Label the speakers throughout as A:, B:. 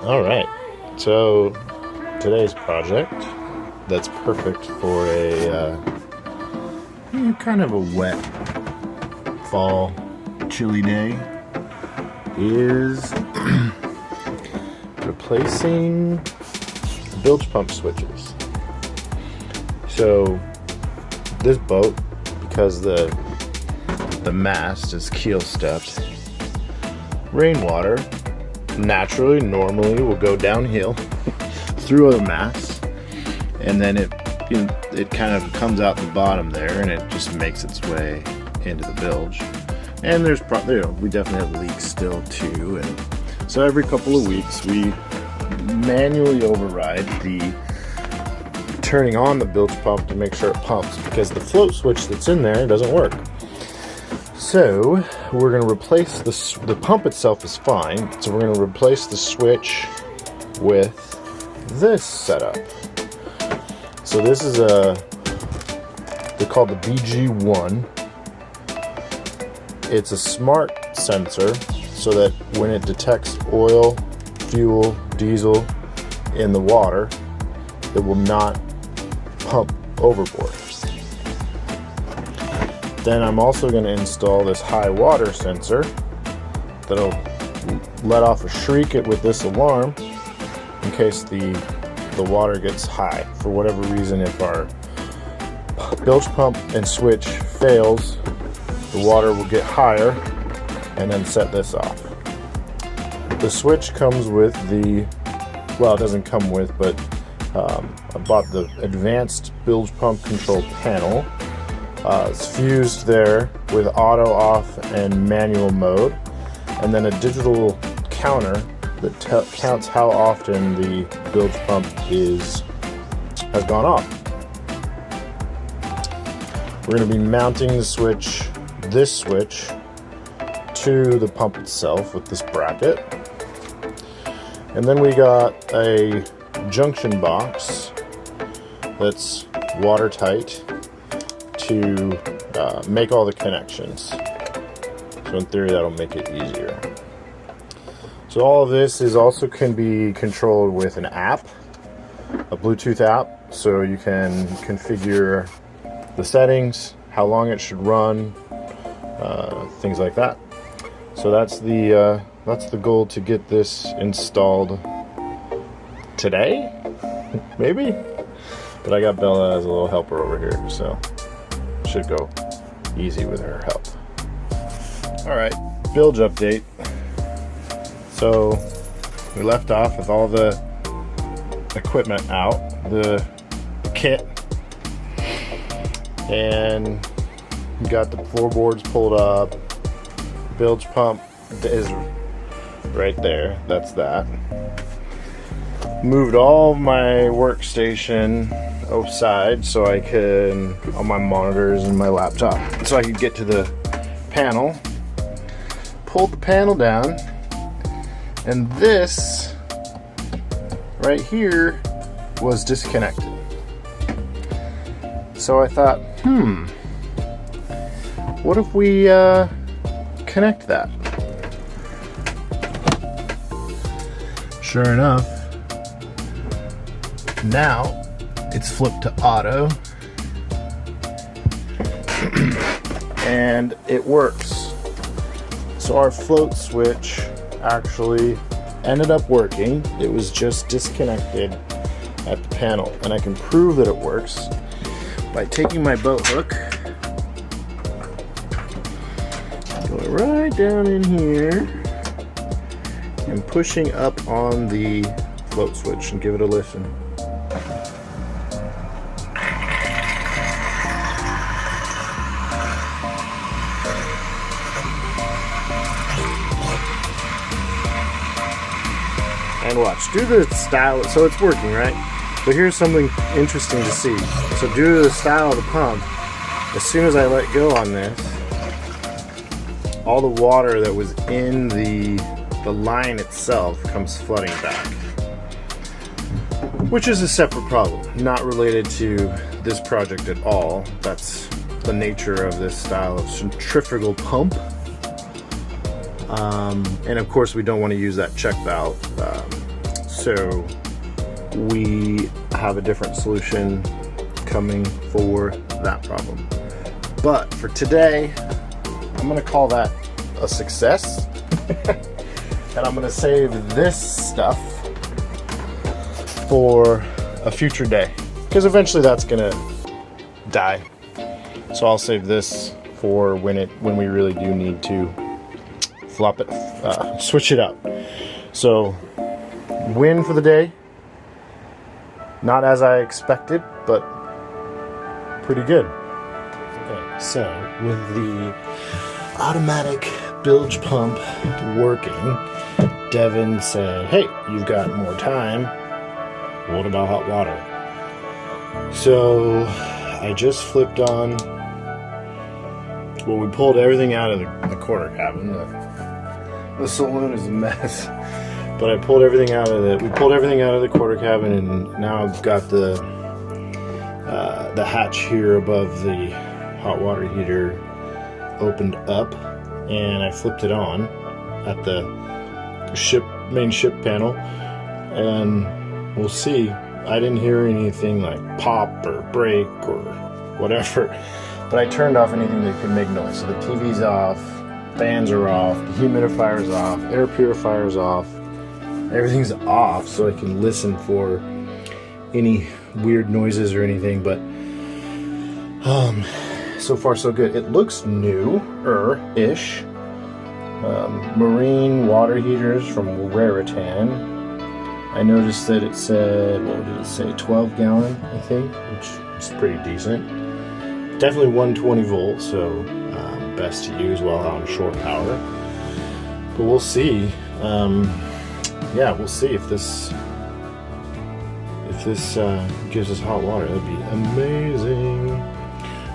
A: All right, so today's project that's perfect for a kind of a wet fall chilly day is replacing bilge pump switches. So this boat, because the mast is keel stepped, rainwater normally will go downhill through the mast, and then it kind of comes out the bottom there, and it just makes its way into the bilge. And there's we definitely have leaks still too, and so every couple of weeks we manually override the turning on the bilge pump to make sure it pumps, because the float switch that's in there doesn't work. So we're going to replace the pump itself is fine, so we're going to replace the switch with this setup. So this is they're called the BG1. It's a smart sensor, so that when it detects oil, fuel, diesel in the water, it will not pump overboard. Then I'm also going to install this high water sensor that'll let off a shriek with this alarm in case the water gets high. For whatever reason, if our bilge pump and switch fails, the water will get higher and then set this off. The switch comes with it doesn't come with, but I bought the advanced bilge pump control panel. It's fused there with auto off and manual mode, and then a digital counter that counts how often the bilge pump has gone off. We're going to be mounting this switch to the pump itself with this bracket, and then we got a junction box that's watertight to make all the connections. So in theory, that'll make it easier. So all of this can be controlled with an app, a Bluetooth app, so you can configure the settings, how long it should run, things like that. So that's the goal, to get this installed today, maybe. But I got Bella as a little helper over here, so should go easy with her help. Alright, bilge update. So we left off with all the equipment out, the kit, and we got the floorboards pulled up. Bilge pump is right there, that's that. Moved all of my workstation outside so I could, on my monitors and my laptop, so I could get to the panel. Pulled the panel down, and this right here was disconnected. So I thought, what if we connect that? Sure enough, now it's flipped to auto and it works. So our float switch actually ended up working. It was just disconnected at the panel, and I can prove that it works by taking my boat hook, go right down in here, and pushing up on the float switch, and give it a listen. And watch, due to the style, so it's working, right? But here's something interesting to see. So due to the style of the pump, as soon as I let go on this, all the water that was in the line itself comes flooding back. Which is a separate problem, not related to this project at all. That's the nature of this style of centrifugal pump. And of course we don't want to use that check valve. So we have a different solution coming for that problem. But for today, I'm gonna call that a success. And I'm gonna save this stuff for a future day, because eventually that's gonna die. So I'll save this for when we really do need to switch it up. So win for the day. Not as I expected, but pretty good. Okay, so with the automatic bilge pump working, Devin said, hey, you've got more time. What about hot water? So I just flipped on, well, we pulled everything out of the quarter cabin. The saloon is a mess. But we pulled everything out of the quarter cabin, and now I've got the hatch here above the hot water heater opened up, and I flipped it on at the main ship panel, and we'll see. I didn't hear anything like pop or break or whatever, but I turned off anything that could make noise. So the TV's off, fans are off, the humidifier's off, air purifier's off. Everything's off so I can listen for any weird noises or anything, but so far so good. It looks new-ish. Marine water heaters from Raritan. I noticed that it said, what did it say, 12 gallon, I think, which is pretty decent. Definitely 120 volts, so best to use while on short power. But we'll see. Yeah, we'll see if this gives us hot water. That'd be amazing.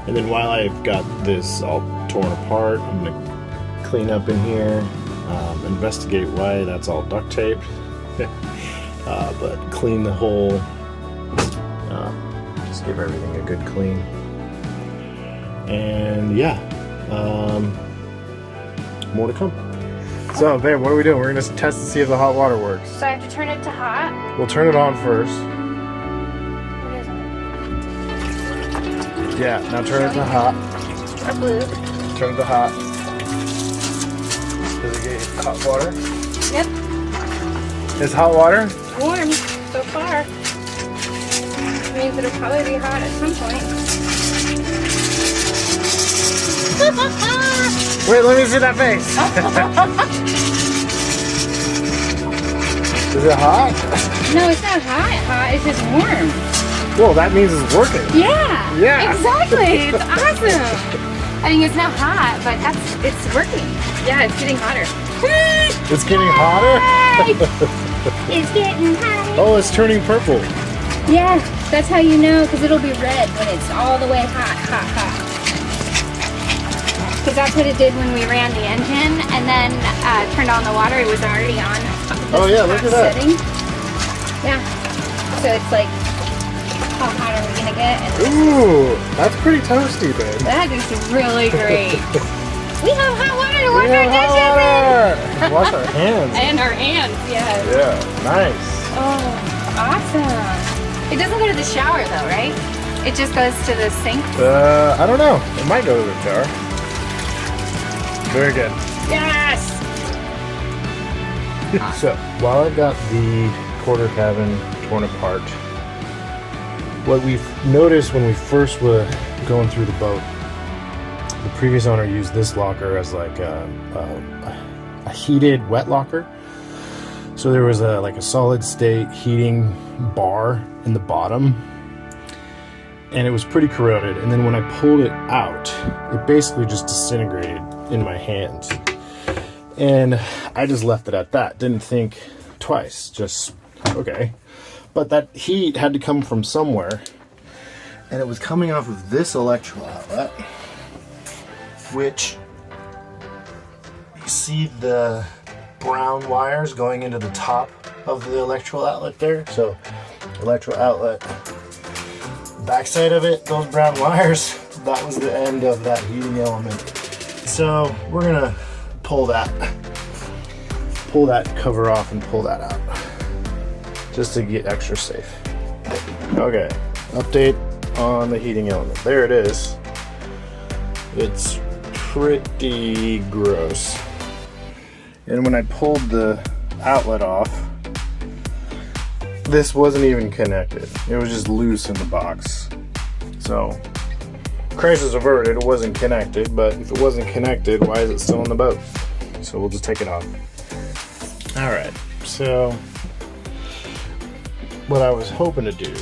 A: And then while I've got this all torn apart, I'm gonna clean up in here, investigate why that's all duct taped, but clean the whole, just give everything a good clean. And yeah, more to come. So, babe, what are we doing? We're going to test to see if the hot water works.
B: So I have to turn it to hot?
A: We'll turn it on first.
B: What is it?
A: Yeah, now turn it to hot.
B: Or blue?
A: Turn it to hot. Does it get hot water?
B: Yep.
A: Is hot water?
B: Warm so far. It means it'll probably be hot at some point.
A: Wait, let me see that face. Is it hot?
B: No, it's not hot, it's just warm.
A: Well, that means it's working.
B: Yeah.
A: Yeah.
B: Exactly. It's awesome. I mean, it's not hot, but it's working. Yeah, it's getting hotter.
A: It's getting hotter?
B: It's getting hotter.
A: Oh, it's turning purple.
B: Yeah, that's how you know, because it'll be red when it's all the way hot. Because that's what it did when we ran the engine and then turned on the water. It was already on.
A: Oh yeah, look at that.
B: Setting. Yeah. So it's like, how hot are we gonna get? And
A: Ooh, that's pretty toasty, babe.
B: that is really great. We have hot water to wash
A: We
B: our
A: have
B: dishes
A: hot water. Wash our hands.
B: and our hands. Yeah.
A: Yeah, nice.
B: Oh, awesome. It doesn't go to the shower though, right? It just goes to the sink.
A: I don't know. It might go to the jar. Very good.
B: Yes.
A: So while I've got the quarter cabin torn apart, what we've noticed when we first were going through the boat, the previous owner used this locker as like a heated wet locker. So there was a solid state heating bar in the bottom, and it was pretty corroded. And then when I pulled it out, it basically just disintegrated in my hands. And I just left it at that. Didn't think twice. Just, okay. But that heat had to come from somewhere. And it was coming off of this electrical outlet, which you see the brown wires going into the top of the electrical outlet there. So electrical outlet, backside of it, those brown wires, that was the end of that heating element. So we're gonna pull that cover off and pull that out. just to get extra safe. Okay, update on the heating element. There it is. It's pretty gross. And when I pulled the outlet off, this wasn't even connected. It was just loose in the box. So, crisis averted, it wasn't connected, but if it wasn't connected, why is it still in the boat? So we'll just take it off. Alright, so what I was hoping to do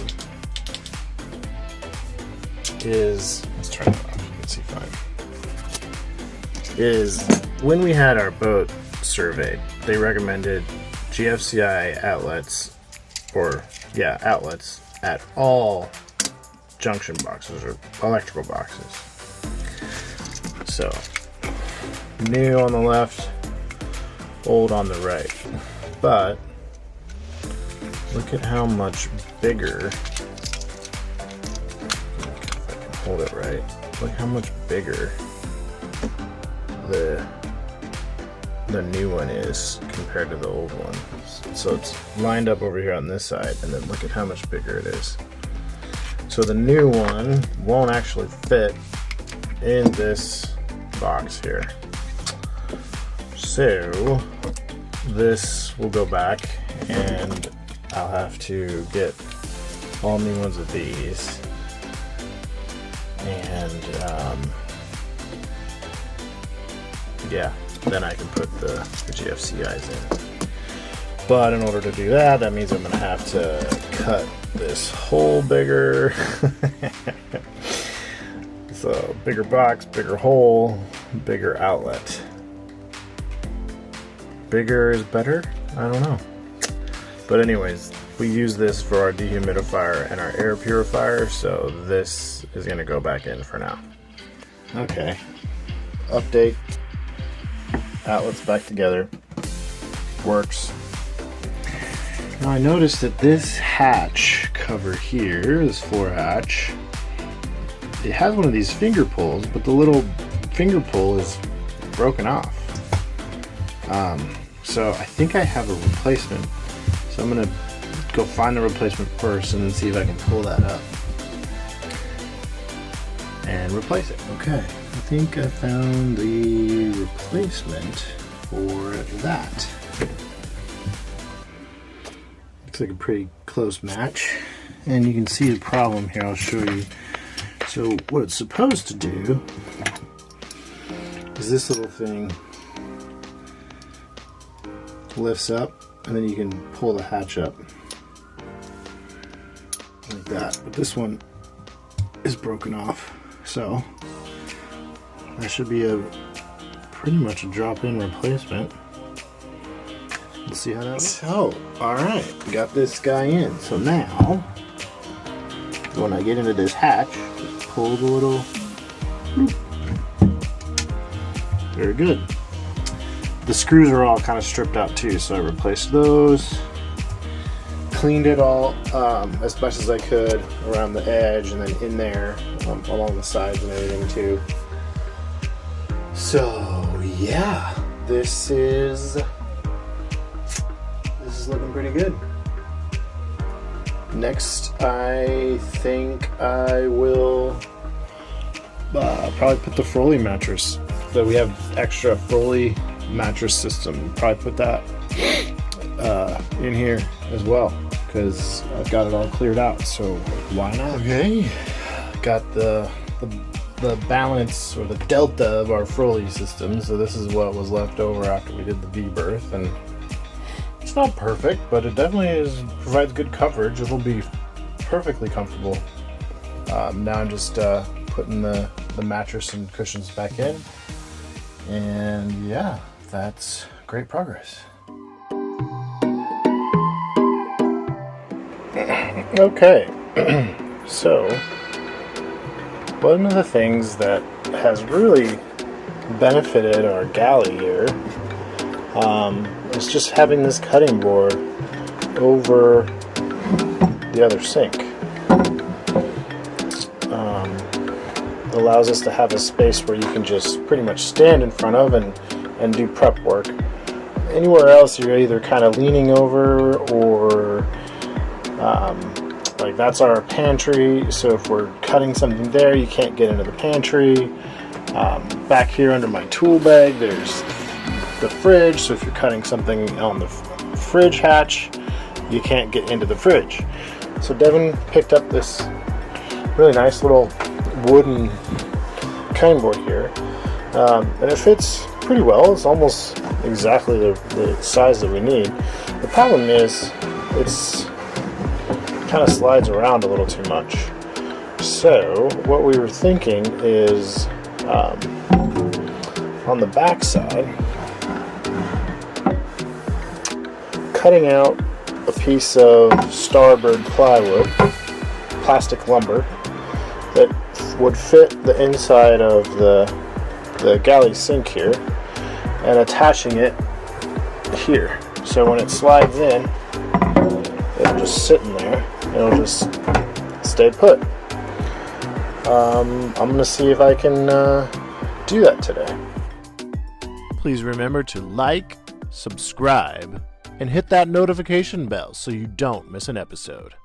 A: is, let's turn it off, you can see fine, is when we had our boat surveyed, they recommended GFCI outlets, outlets at all junction boxes or electrical boxes. So, new on the left, old on the right. But, look at how much bigger, if I can hold it right, look how much bigger the new one is compared to the old one. So it's lined up over here on this side, and then look at how much bigger it is. So the new one won't actually fit in this box here. So this will go back, and I'll have to get all new ones of these. And yeah, then I can put the GFCIs in. But in order to do that, that means I'm going to have to cut this hole bigger. So bigger box, bigger hole, bigger outlet. Bigger is better? I don't know. But anyways, we use this for our dehumidifier and our air purifier, so this is going to go back in for now. Okay. Update. Outlets back together. Works. Now I noticed that this hatch cover here, this floor hatch, it has one of these finger pulls, but the little finger pull is broken off. So I think I have a replacement. So I'm gonna go find the replacement first and then see if I can pull that up and replace it. Okay, I think I found the replacement for that. Looks like a pretty close match, and you can see the problem here. I'll show you. So what it's supposed to do is this little thing lifts up, and then you can pull the hatch up like that. But this one is broken off, so that should be a pretty much a drop-in replacement. We'll see how that looks. So, alright, got this guy in. So now, when I get into this hatch, just pull the little loop. Very good. The screws are all kind of stripped out too, so I replaced those. Cleaned it all as much as I could around the edge and then in there along the sides and everything too. So yeah, this is looking pretty good. Next, I think I will probably put the Froley mattress. So we have extra Froley mattress system. Probably put that in here as well because I've got it all cleared out. So why not? Okay, got the balance or the delta of our Froley system. So this is what was left over after we did the V-berth, and it's not perfect, but it definitely provides good coverage. It'll be perfectly comfortable. Now I'm just putting the mattress and cushions back in, and yeah, that's great progress. Okay, so one of the things that has really benefited our galley here is just having this cutting board over the other sink. Allows us to have a space where you can just pretty much stand in front of and do prep work. Anywhere else you're either kind of leaning over or Like that's our pantry, so if we're cutting something there, you can't get into the pantry. Back here under my tool bag, there's the fridge, so if you're cutting something on the fridge hatch, you can't get into the fridge. So Devin picked up this really nice little wooden cutting board here, and it fits pretty well. It's almost exactly the size that we need. The problem is it's kind of slides around a little too much. So what we were thinking is on the back side, cutting out a piece of starboard plywood, plastic lumber, that would fit the inside of the galley sink here, and attaching it here. So when it slides in, it'll just sit in there, and it'll just stay put. I'm going to see if I can do that today. Please remember to like, subscribe, and hit that notification bell so you don't miss an episode.